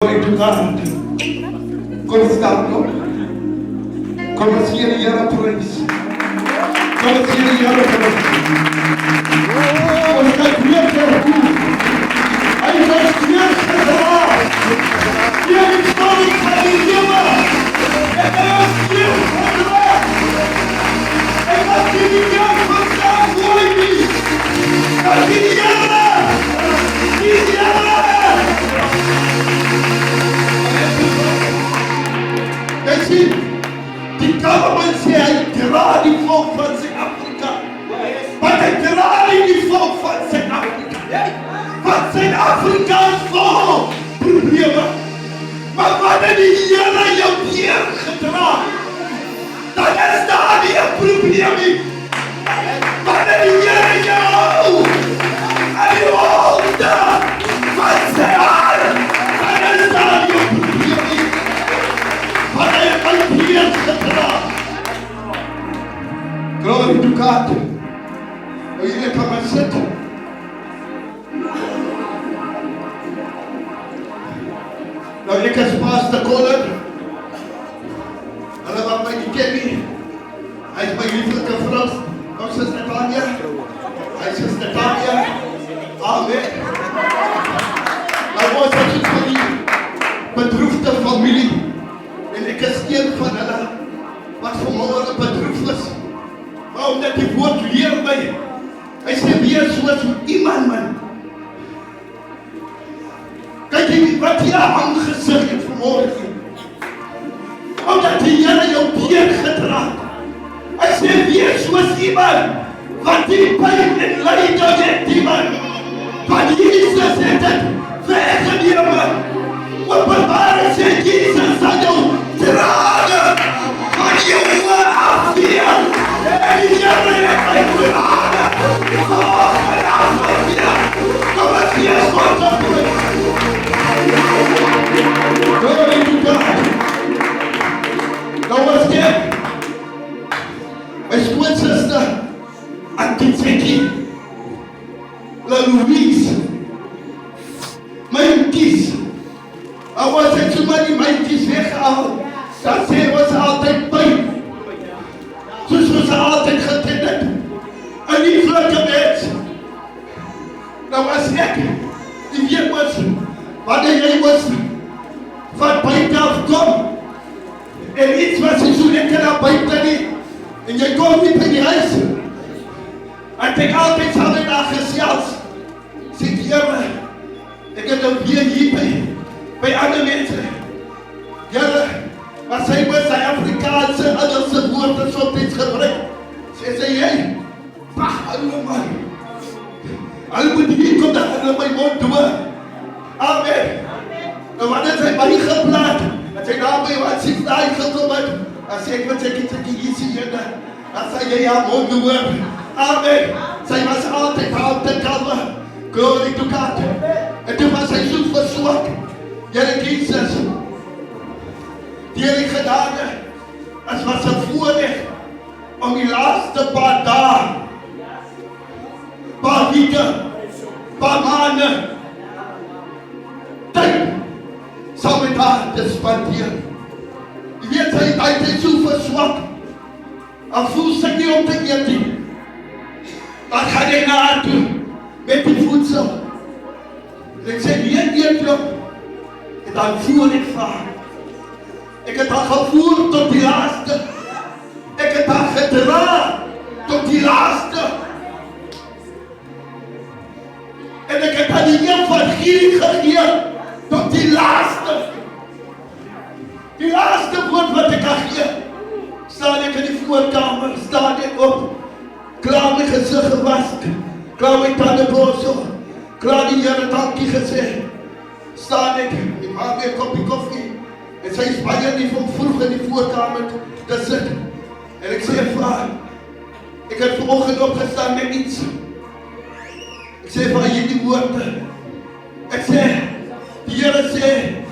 Glory to God. Kom staan op. Kom ons gee die Here prys. Kom ons gee die Here prys. Ons gaan weer toe. Hy was weer gedraag. Hier is koning van die hemel. En hy is weer gedraag. Hy was die Here van zijn woord niet. Dat die Here. Die Here. Jy sien, die government sê hy dra die volk van Suid-Afrika. Maar hy dra nie die volk van Suid-Afrika. Want Suid-Afrika is vol probleme. Maar wanneer die Here jou neergedra, dan is daar nie 'n probleem nie. Wanneer die Here jou aan die hande van sy hand, dan is daar nie 'n probleem nie. Want hy het my neergedra. Glory to God. Nou julle kan maar sit. Nou ek is Pastor Colin. Hulle wat my nie ken nie. Hy is my lieflike vrou. Ons is Stefania. Hy is Stefania. Amen. Nou ons het vir die bedroefde familie. En ek is een van hulle wat vanmôre bedroef is. Maar omdat die woord leer my, hy sê wees soos iemand man. Kyk jy wat jy aangesig het vanmôre. Omdat die Here jou neergedra het. Hy sê wees soos iemand wat die pyn en lyding het, die man. Want Jesus het dit weggeneem. Openbaar sê Jesus sal jou dragen van jou afweer. En die Here het my dragen. Oh, my afweer. Kom as jy is God op my. Glory to God. Nou was dit my skoonsister Auntie Tsekkie, La Louise, my kies. Al was ek so maar die myntjies weggehaal, dan sê ons altyd pyn. Soos ons altyd geteen het. 'n lieflike mens. Nou was ek, die weet was, wanneer jy was van buite af kom, en iets was nie so lekker na buite nie, en jy kom nie by die huis, en ek altyd sal my daar gesels, sê die Here, ek het nou weer hier by ander mense. Here, maar sy moet sy Afrikaanse Engelse woorde so iets gebruik. Sê jy, pag hulle man. Hulle moet hier kom dat hulle my mond doen. Amen. Nou wat het sy my geplaat? En sy daar by wat sy daar gekom het. En sê ek moet ek hier sien jy dan. En sê jy haar mond doen. Amen. Sy was altyd kalm. Glory to God. En toe was sy so verswak. Here Jesus, die Here genade, as was 'n voorreg om die laaste paar dae, paar weke, paar maande, tyd, saam met haar te spandeer. Jy weet, sy het so verswak, en voel sy nie om te eet nie. Dan gaan jy na haar toe, met die voedsel. En ek sê, hier eet jou. En dan voer ek vaar. Ek het haar gevoer tot die laaste. Ek het haar gedra tot die laaste. En ek het haar die evangelie gegee tot die laaste. Die laaste woord wat ek haar gee. Staan ek in die voorkamer, staan ek op. Klaar my gesig gewas. Klaar my tande borsel. Klaar die Here dankie gesê. Staan ek maak my 'n koppie koffie, en sy is baie nie van vroeg in die voorkamer te sit, en ek sê vir haar, ek het vanoggend opgestaan met iets, ek sê vir haar hierdie woorde, ek sê, die Here sê,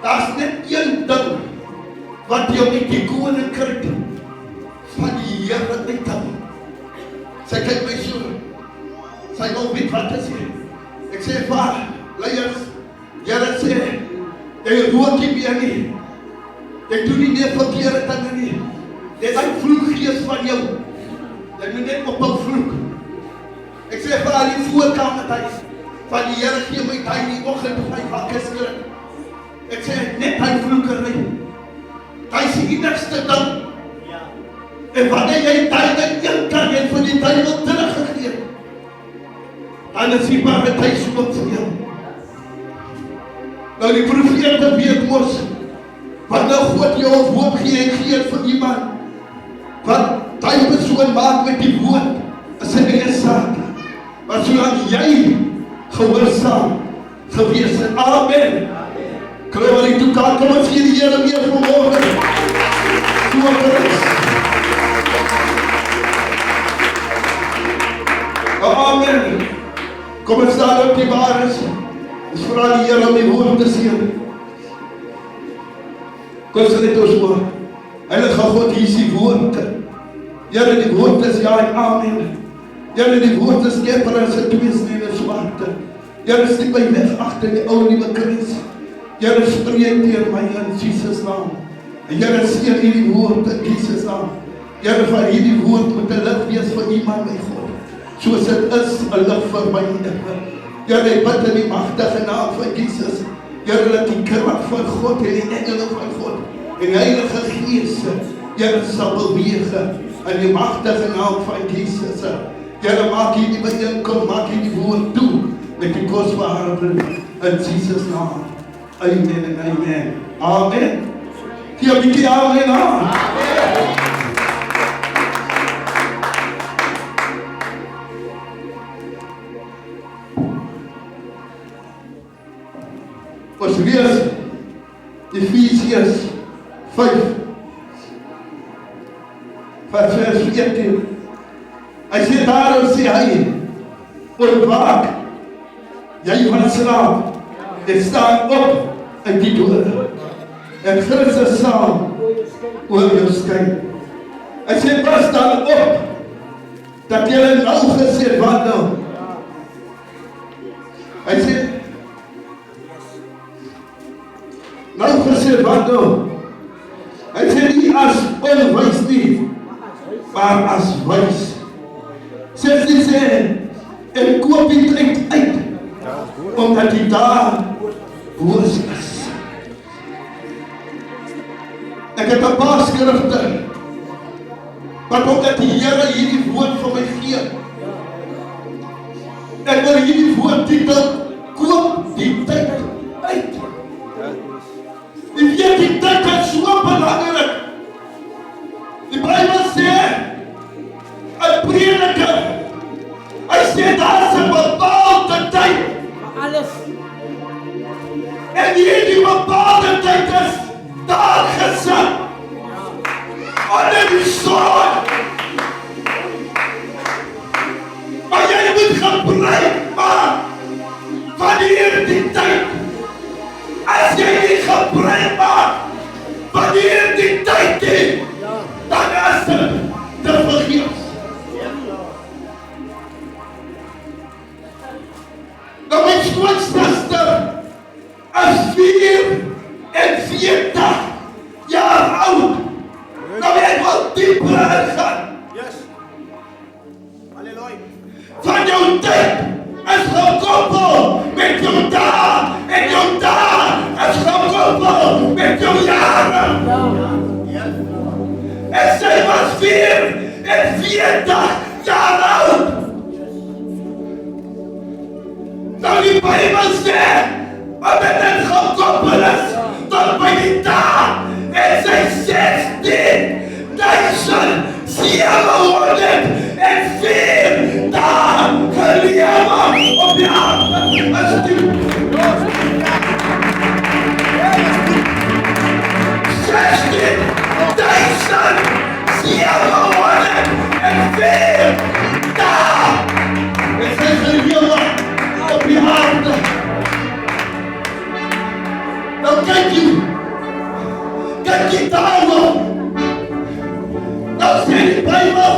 daar is net een ding, wat jou uit die koninkryk van die Here uithou. Sy kyk my so, sy wil weet wat te sê, ek sê vir haar, leiers, Here sê, Jy rook nie meer nie. Jy doen nie meer verkeerde dinge nie. Dit is 'n vloekgees van jou. Jy moet net op 'n vloek. Ek sê vir al die voorkamer huis, van die Here gee my tyd die oggend of hy wakker skrik. Ek sê net hy vloekery. Hy is die enigste ding. En wanneer jy tyd in kan jy vir die tyd wat teruggegee. Dan is die paradys oop vir jou. Nou die profete weet mos, wat nou God jou op hoop gee en gee vir iemand, wat die persoon maak met die woord, is 'n eie saak. Maar solank jy gehoorsaam gewees het, amen. Kry wat die toekan, kom ons gee die Here meer vanmorgen. So Christus. Amen. Kom ons staan op die waarheid. Ons vra die Here om die woord te seën. Kom ons net ons woord. Heilige God, hier is die woord. Here, die woord is ja en amen. Here, die woord is skepper en sy tweesnede swart. Here, stiek my weg agter die ou nuwe kruis. Here, spreek deur my in Jesus naam. En Here, seën hierdie woord in Jesus naam. Here, van hierdie woord moet 'n lig wees vir iemand, my God. Soos dit is 'n lig vir my Here. Here, ek bid in die magtige naam van Jesus. Here, laat die krag van God en die engele van God en die Heilige Gees, Here, sal beweeg in die magtige naam van Jesus. Here, maak hierdie byeenkom, maak hierdie woord toe met die kosbare bloed in Jesus naam. Amen en amen. Amen. Gee 'n bietjie amen aan. Ons lees Efesiërs 5 vers 14. Hy sê daarom sê hy, ontwaak, jy van slaap, en staan op uit die dode, en Christus sal oor jou skyn. Hy sê pas dan op, dat jy nou gesê wandel. Hy sê nou gesê wandel. Hy sê nie as onwys nie, maar as wys. Sê, en koop die tyd uit, omdat die daar boos is. Ek het 'n paar skrifte, wat omdat die Here hierdie woord vir my gee, ek wil hierdie woord titel, koop die tyd uit. Die weet die tyd is so belangrik. Die Bybel sê, 'n prediker, hy sê daar is 'n bepaalde tyd. Alles. En hierdie bepaalde tyd is daar gesit. Onder die son. Maar jy moet gebruik maak van hierdie tyd. As jy nie gebruik maak van hierdie tyd nie, dan is dit te vergeefs. Nou my skoonsister is 44 jaar oud. Nou ek wil dieper ingaan. Yes. Halleluja. Van jou tyd is gekoppel met jou dae en jou dae is gekoppel met jou jare. Yes. En sy was 44 jaar oud. Nou die Bybel sê, wat dit gekoppel is, tot by die dae, en sy 16.704 dae gelewe op die aarde. Is die 16.704 dae. En sy gelewe op die aarde. Nou kyk jy daarop. Nou sê die Bybel,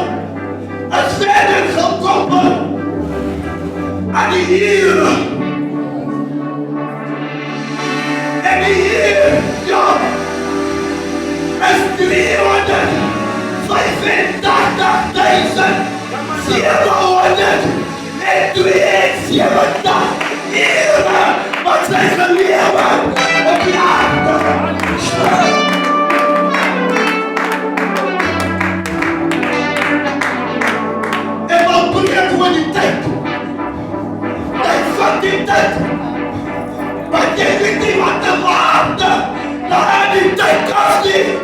as verder gekoppel aan die Here. En die Here Eeuwen wat zijn geleeuwen op je aarde. En wat probeert gewoon die tijd? Tijd van die tijd. Want je weet niet wat de waarde naar die tijd kost niet.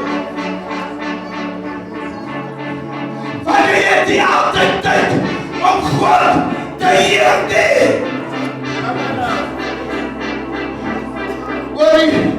Wanneer je die altijd tijd om God te heersen. Worry.